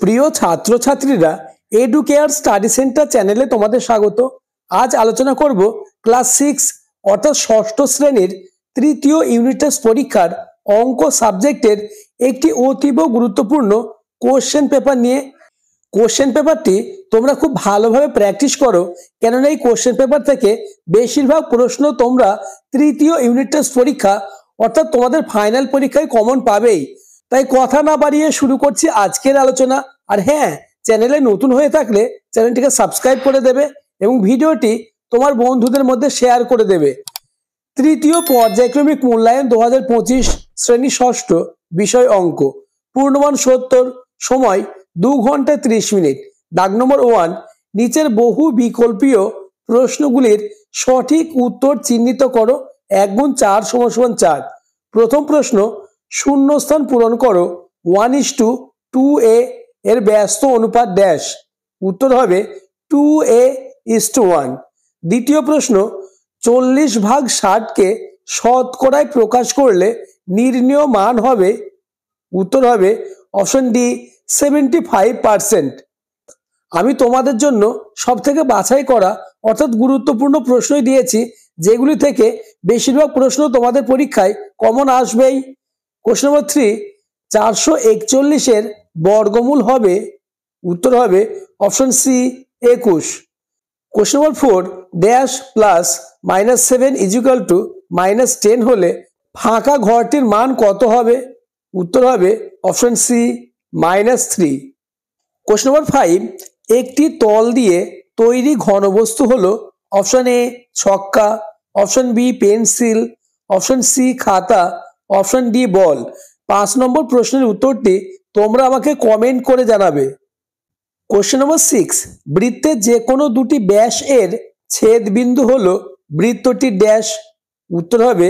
প্রিয় ছাত্রছাত্রীরা, educare study centre চ্যানেলে তোমাদের স্বাগত। আজ আলোচনা করব ক্লাস 6 অর্থাৎ ষষ্ঠ শ্রেণীর তৃতীয় ইউনিট টেস্ট পরীক্ষার অঙ্ক সাবজেক্টের একটি অতীব গুরুত্বপূর্ণ কোশ্চেন পেপার নিয়ে। কোশ্চেন পেপারটি তোমরা খুব ভালোভাবে প্র্যাকটিস করো, কেননা এই কোশ্চেন পেপার থেকে বেশিরভাগ প্রশ্ন তোমরা তৃতীয় ইউনিট টেস্ট পরীক্ষা অর্থাৎ তোমাদের ফাইনাল পরীক্ষায় কমন পাবেই। তাই কথা না বাড়িয়ে শুরু করছি আজকের আলোচনা। আর হ্যাঁ, চ্যানেলে নতুন হয়ে থাকলে চ্যানেলটিকে সাবস্ক্রাইব করে দেবে এবং ভিডিওটি তোমার বন্ধুদের মধ্যে শেয়ার করে দেবে। তৃতীয় পর্যায়ক্রমিক মূল্যায়ন 2025 শ্রেণী ষষ্ঠ, বিষয় অঙ্ক, পূর্ণমান 70, সময় 2 ঘন্টা 30 মিনিট। দাগ নম্বর 1, নিচের বহু বিকল্পীয় প্রশ্নগুলির সঠিক উত্তর চিহ্নিত করো। 1 গুণ 4 = 4। প্রথম প্রশ্ন, শূন্যস্থান পূরণ করো। 1:2a এর ব্যস্ত অনুপাত ড্যাশ। উত্তর হবে 2a:1। দ্বিতীয় প্রশ্ন, 40/60 শতকরায় প্রকাশ করলে নির্ণেয় মান হবে। উত্তর হবে অপশন ডি 75%। আমি তোমাদের জন্য সব থেকে বাছাই করা অর্থাৎ গুরুত্বপূর্ণ প্রশ্নই দিয়েছি, যেগুলি থেকে বেশিরভাগ প্রশ্ন তোমাদের পরীক্ষায় কমন আসবেই। কোশ্চেন নম্বর 3, 441 বর্গমূল হবে। উত্তর হবে option C 21। Question number 4, dash plus -7 = -10 হলে ফাঁকা ঘরটির মান কত হবে? উত্তর হবে অপশন সি -3। কোশ্চেন নম্বর 5, একটি তল দিয়ে তৈরি ঘনবস্তু হলো অপশন এ ছক্কা, option B pencil, option C খাতা, অপশন ডি বল। 5 নম্বর প্রশ্নের উত্তরটি তোমরা আমাকে কমেন্ট করে জানাবে। কোশ্চেন নম্বর 6, বৃত্তের যে কোনো দুটি ব্যাস এর ছেদ বিন্দু হলো বৃত্তটি ড্যাশ। উত্তর হবে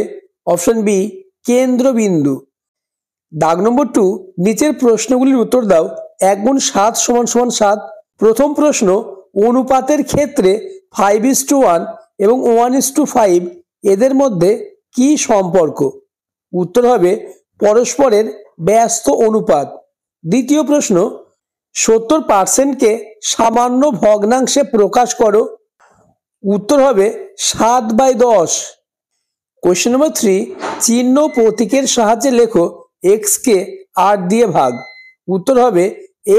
অপশন বি কেন্দ্রবিন্দু। দাগ নম্বর 2, নিচের প্রশ্নগুলির উত্তর দাও। 1 গুণ 7 = 7। প্রথম প্রশ্ন, অনুপাতের ক্ষেত্রে 5:1 এবং 1:5 এদের মধ্যে কি সম্পর্ক? উত্তর হবে পরস্পরের ব্যস্ত অনুপাত। দ্বিতীয় প্রশ্ন, 70%কে সামান্য ভগ্নাংশে প্রকাশ করো। উত্তর হবে 7/10। কোশ্চেন নম্বর 3, চিহ্ন প্রতীকের সাহায্যে লেখো x কে 8 দিয়ে ভাগ। উত্তর হবে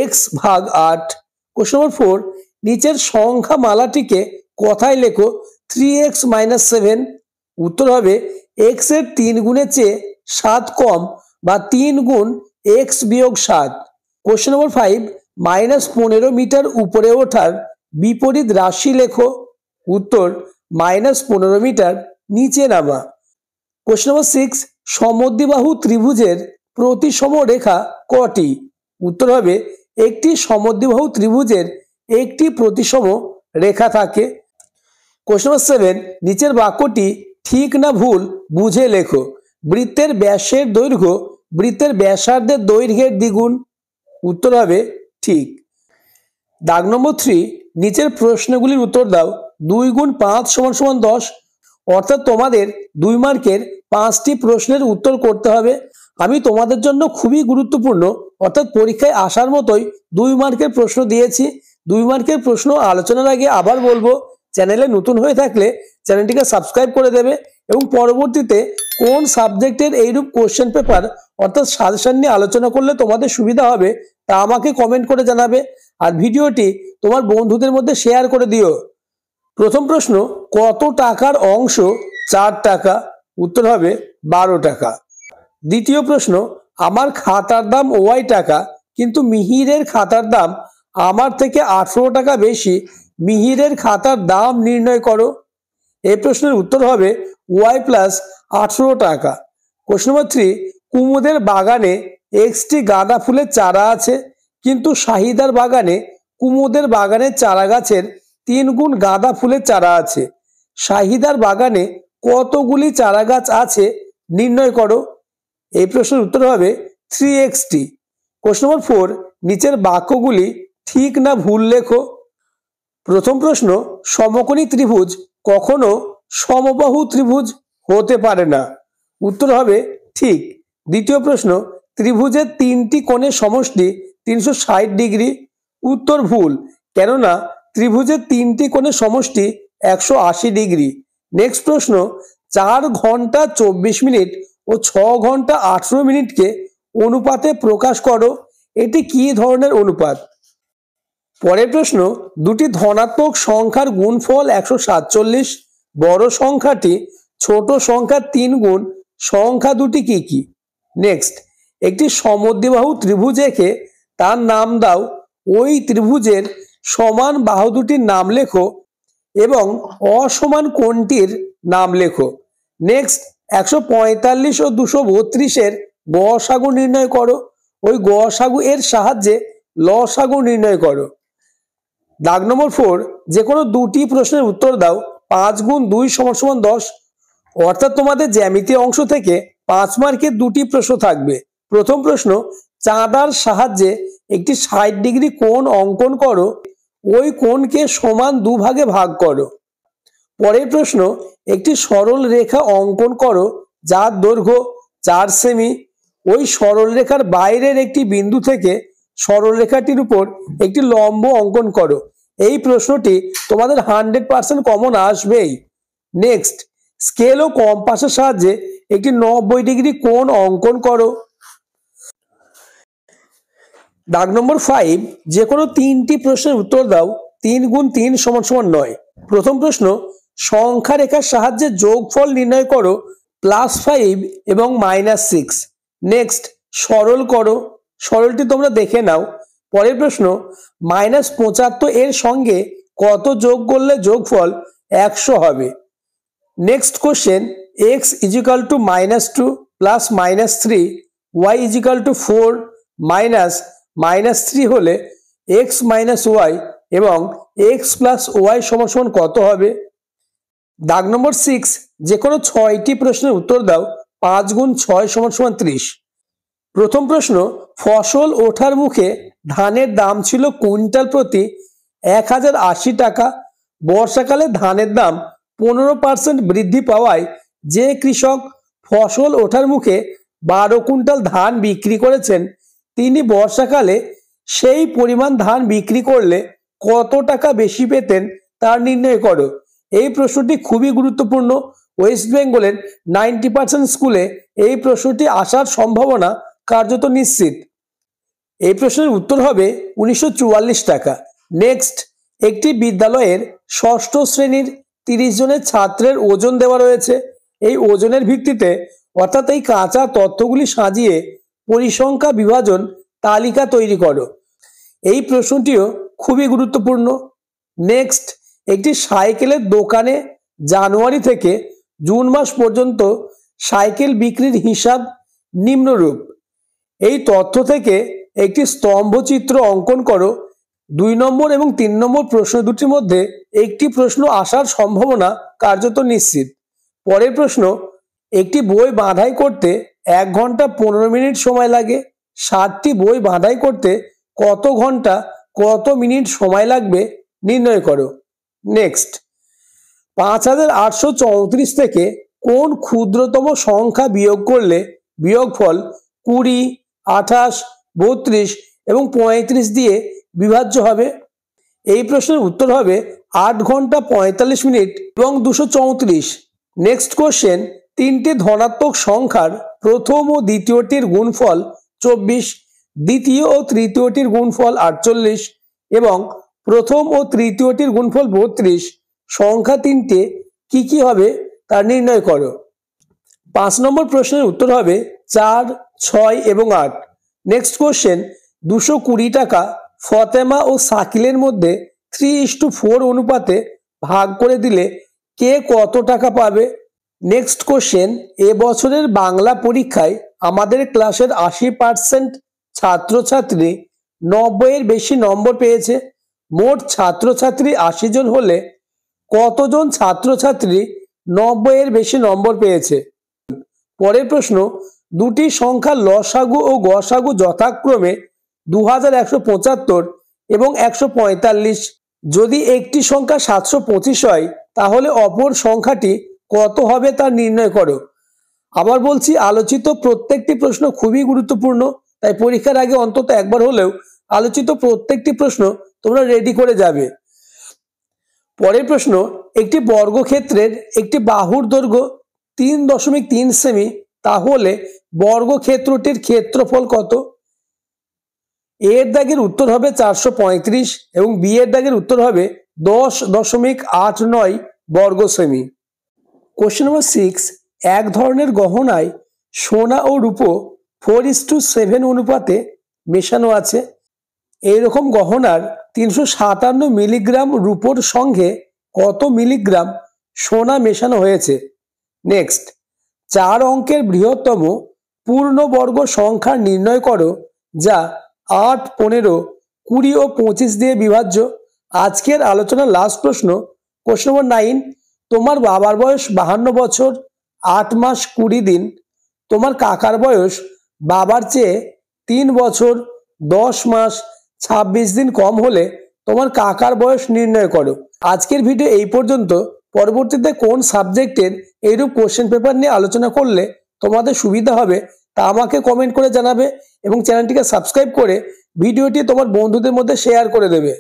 x/8। কোশ্চেন নম্বর 4, নিচের সংখ্যা মালাটিকে কথায় লেখো 3x - 7। উত্তর হবে x এর 3 গুণের চেয়ে 7 কম বা 3 গুণ x - 7। কোশ্চেন নম্বর 5, -15 মিটার উপরে ওঠার বিপরীত রাশি লেখো। উত্তর -15 মিটার নিচে নামা। কোশ্চেন নম্বর 6, সমদ্বিবাহু ত্রিভুজের প্রতিসম রেখা কটি? উত্তর হবে একটি সমদ্বিবাহু ত্রিভুজের একটি প্রতিসম রেখা থাকে। কোশ্চেন নম্বর 7, নিচের বাক্যটি ঠিক না ভুল বুঝে লেখো। বৃত্তের ব্যাসের দৈর্ঘ্য বৃত্তের ব্যাসার্ধের দৈর্ঘ্যের দ্বিগুণ। উত্তর হবে ঠিক। দাগ নম্বর 3, নিচের প্রশ্নগুলির উত্তর দাও। 2 গুণ 5 = 10। অর্থাৎ তোমাদের 2 মার্কের 5টি প্রশ্নের উত্তর করতে হবে। আমি তোমাদের জন্য খুবই গুরুত্বপূর্ণ অর্থাৎ পরীক্ষায় আসার মতোই 2 মার্কের প্রশ্ন দিয়েছি। 2 মার্কের প্রশ্ন আলোচনার আগে আবার বলবো, চ্যানেলে নতুন হয়ে থাকলে চ্যানেলটিকে সাবস্ক্রাইব করে দেবে এবং পরবর্তীতে কোন সাবজেক্টের এইরূপ কোশ্চেন পেপার অর্থাৎ সাজেশন নিয়ে আলোচনা করলে তোমাদের সুবিধা হবে তা আমাকে কমেন্ট করে জানাবে। আর ভিডিওটি তোমার বন্ধুদের মধ্যে শেয়ার করে দিও। প্রথম প্রশ্ন, কত টাকার অংশ 4 টাকা? উত্তর হবে 12 টাকা। দ্বিতীয় প্রশ্ন, আমার খাতার দাম ওয়াই টাকা, কিন্তু মিহিরের খাতার দাম আমার থেকে 18 টাকা বেশি। মিহিরের খাতার দাম নির্ণয় করো। এই প্রশ্নের উত্তর হবে ওয়াই প্লাস 18 টাকা। কোশ্চেন নম্বর 3, কুমুদের বাগানে এক্সটি গাঁদা ফুলের চারা আছে, কিন্তু শাহিদার বাগানে কুমুদের বাগানের চারা গাছের 3 গুণ গাঁদা ফুলের চারা আছে। শাহিদার বাগানে কতগুলি চারা গাছ আছে নির্ণয় করো। এই প্রশ্নের উত্তর হবে 3xt। কোশ্চেন নম্বর 4, নিচের বাক্যগুলি ঠিক না ভুল লেখো। প্রথম প্রশ্ন, সমকোণী ত্রিভুজ কখনো সমবাহু ত্রিভুজ হতে পারে না। উত্তর হবে ঠিক। দ্বিতীয় প্রশ্ন, ত্রিভুজের 3টি কোণের সমষ্টি 360 ডিগ্রি। উত্তর ভুল, কেননা ত্রিভুজের 3টি কোণের সমষ্টি 180 ডিগ্রি। নেক্সট প্রশ্ন, 4 ঘন্টা 24 মিনিট ও 6 ঘন্টা 18 মিনিটকে অনুপাতে প্রকাশ করো। এটি কি ধরনের অনুপাত? পরের প্রশ্ন, দুটি ধনাত্মক সংখ্যার গুণফল 147, বড় সংখ্যাটি ছোট সংখ্যার 3 গুণ, সংখ্যা দুটি কি কি? নেক্সট, একটি সমদ্বিবাহু ত্রিভুজ এঁকে তার নাম দাও। ওই ত্রিভুজের সমান বাহু দুটির নাম লেখো এবং অসমান কোণটির নাম লেখো। নেক্সট, 145 ও 232 গসাগু নির্ণয় করো। ওই গসাগু এর সাহায্যে লসাগু নির্ণয় করো। দাগ নম্বর 4, যে কোনো দুটি প্রশ্নের উত্তর দাও। 5 গুণ 2 = 10। অর্থাৎ তোমাদের জ্যামিতি অংশ থেকে 5 মার্কের দুটি প্রশ্ন থাকবে। প্রথম প্রশ্ন, চাঁদার সাহায্যে একটি 60 ডিগ্রি কোণ অঙ্কন করো। ওই কোণকে সমান 2 ভাগে ভাগ করো। পরের প্রশ্ন, একটি সরল রেখা অঙ্কন করো যার দৈর্ঘ্য 4 সেমি। ওই সরল রেখার বাইরের একটি বিন্দু থেকে সরল রেখাটির উপর একটি লম্ব অঙ্কন করো। এই প্রশ্নটি তোমাদের 100% কমন আসবেই। নেক্সট, স্কেল ও কম্পাসের সাহায্যে একটি 90 ডিগ্রি কোণ অঙ্কন করো। দাগ নম্বর 5, যে কোনো 3টি প্রশ্নের উত্তর দাও। 3 গুণ 3 = 9। প্রথম প্রশ্ন, সংখ্যা রেখার সাহায্যে যোগফল নির্ণয় করো +5 এবং -6। নেক্সট, সরল করো। সরলটি তোমরা দেখে নাও। পরের প্রশ্ন, -75 এর সঙ্গে কত যোগ করলে যোগফল 100 হবে? নেক্সট কোশ্চেন, x = -2 + -3, y = 4 -3 হলে x - y এবং x + y = কত হবে? দাগ নম্বর 6, যে কোনো 6টি প্রশ্নের উত্তর দাও। 5 গুণ 6 = 30। প্রথম প্রশ্ন, ফসল ওঠার মুখে ধানের দাম ছিল কুইন্টাল প্রতি 1080 টাকা। বর্ষাকালে ধানের দাম 15% বৃদ্ধি পাওয়ায় যে কৃষক ফসল ওঠার মুখে 12 কুইন্টাল ধান বিক্রি করেছেন, তিনি বর্ষাকালে সেই পরিমাণ ধান বিক্রি করলে কত টাকা বেশি পেতেন তা নির্ণয় করো। এই প্রশ্নটি খুবই গুরুত্বপূর্ণ। ওয়েস্ট বেঙ্গলের 90% স্কুলে এই প্রশ্নটি আসার সম্ভাবনা কার্যত নিশ্চিত। এই প্রশ্নের উত্তর হবে 1944 টাকা। নেক্সট, একটি বিদ্যালয়ের ষষ্ঠ শ্রেণীর 30 জনের ছাত্রের ওজন দেওয়া রয়েছে। এই ওজনের ভিত্তিতে অর্থাৎ এই কাঁচা তথ্যগুলি সাজিয়ে পরিসংখ্যা বিভাজন তালিকা তৈরি করো। এই প্রশ্নটিও খুবই গুরুত্বপূর্ণ। নেক্সট, একটি সাইকেলের দোকানে জানুয়ারি থেকে জুন মাস পর্যন্ত সাইকেল বিক্রির হিসাব নিম্নরূপ। এই তথ্য থেকে একটি স্তম্ভচিত্র অঙ্কন করো। 2 নম্বর এবং 3 নম্বর প্রশ্ন দুটির মধ্যে একটি প্রশ্ন আসার সম্ভাবনা কার্যত নিশ্চিত। পরের প্রশ্ন, একটি বই বাঁধাই করতে 1 ঘন্টা 15 মিনিট সময় লাগে। 60টি বই বাঁধাই করতে কত ঘন্টা কত মিনিট সময় লাগবে নির্ণয় করো। নেক্সট, 5834 থেকে কোন ক্ষুদ্রতম সংখ্যা বিয়োগ করলে বিয়োগফল 20, 28, 32 এবং 35 দিয়ে বিভাজ্য হবে? এই প্রশ্নের উত্তর হবে 8 ঘন্টা 45 মিনিট এবং 234। নেক্সট কোশ্চেন, 3টি ধনাত্মক সংখ্যার প্রথম ও দ্বিতীয়টির গুণফল 24, দ্বিতীয় ও তৃতীয়টির গুণফল 48 এবং প্রথম ও তৃতীয়টির গুণফল 32। সংখ্যা 3টে কি কি হবে তা নির্ণয় করো। 5 নম্বর প্রশ্নের উত্তর হবে 4, 6 এবং 8। নেক্সট কোশ্চেন, 220 টাকা ফতেমা ও শাকিলের মধ্যে 3:4 অনুপাতে ভাগ করে দিলে কে কত টাকা পাবে? নেক্সট কোশ্চেন, এবছরের বাংলা পরীক্ষায় আমাদের ক্লাসের 80% ছাত্রছাত্রী 90 এর বেশি নম্বর পেয়েছে। মোট ছাত্রছাত্রী 80 জন হলে কতজন ছাত্রছাত্রী 90 এর বেশি নম্বর পেয়েছে? পরের প্রশ্ন, দুটি সংখ্যার লসাগু ও গসাগু যথাক্রমে 2175 এবং 145। যদি একটি সংখ্যা 725 হয় তাহলে অপর সংখ্যাটি কত হবে তা নির্ণয় করো। আবার বলছি, আলোচিত প্রত্যেকটি প্রশ্ন খুবই গুরুত্বপূর্ণ, তাই পরীক্ষার আগে অন্তত একবার হলেও আলোচিত প্রত্যেকটি প্রশ্ন তোমরা রেডি করে যাবে। পরের প্রশ্ন, একটি বর্গক্ষেত্রের একটি বাহুর দৈর্ঘ্য 3.3 সেমি, তাহলে বর্গক্ষেত্রটির ক্ষেত্রফল কত? এর দাগের উত্তর হবে 435 এবং বি এর দাগের উত্তর হবে 10.89 বর্গ সেমি। কোশ্চেন নম্বর 6, এক ধরনের গহনায় সোনা ও রূপো 4:7 অনুপাতে মেশানো আছে। এইরকম গহনার 357 মিলিগ্রাম রূপোর সঙ্গে কত মিলিগ্রাম সোনা মেশানো হয়েছে? নেক্সট, 4 অঙ্কের বৃহত্তম পূর্ণবর্গ সংখ্যা নির্ণয় করো যা 8, 15, 20 ও 25 দিয়ে বিভাজ্য। আজকের আলোচনার লাস্ট প্রশ্ন, কোশ্চেন নম্বর 9, তোমার বাবার বয়স 52 বছর 8 মাস 20 দিন। তোমার কাকার বয়স বাবার চেয়ে 3 বছর 10 মাস 26 দিন কম হলে তোমার কাকার বয়স নির্ণয় করো। আজকের ভিডিও এই পর্যন্ত। পরবর্তীতে কোন সাবজেক্টের এইরূপ কোশ্চেন পেপার নিয়ে আলোচনা করলে তোমাদের সুবিধা হবে তা আমাকে কমেন্ট করে জানাবে এবং চ্যানেলটিকে সাবস্ক্রাইব করে ভিডিওটি তোমার বন্ধুদের মধ্যে শেয়ার করে দেবে।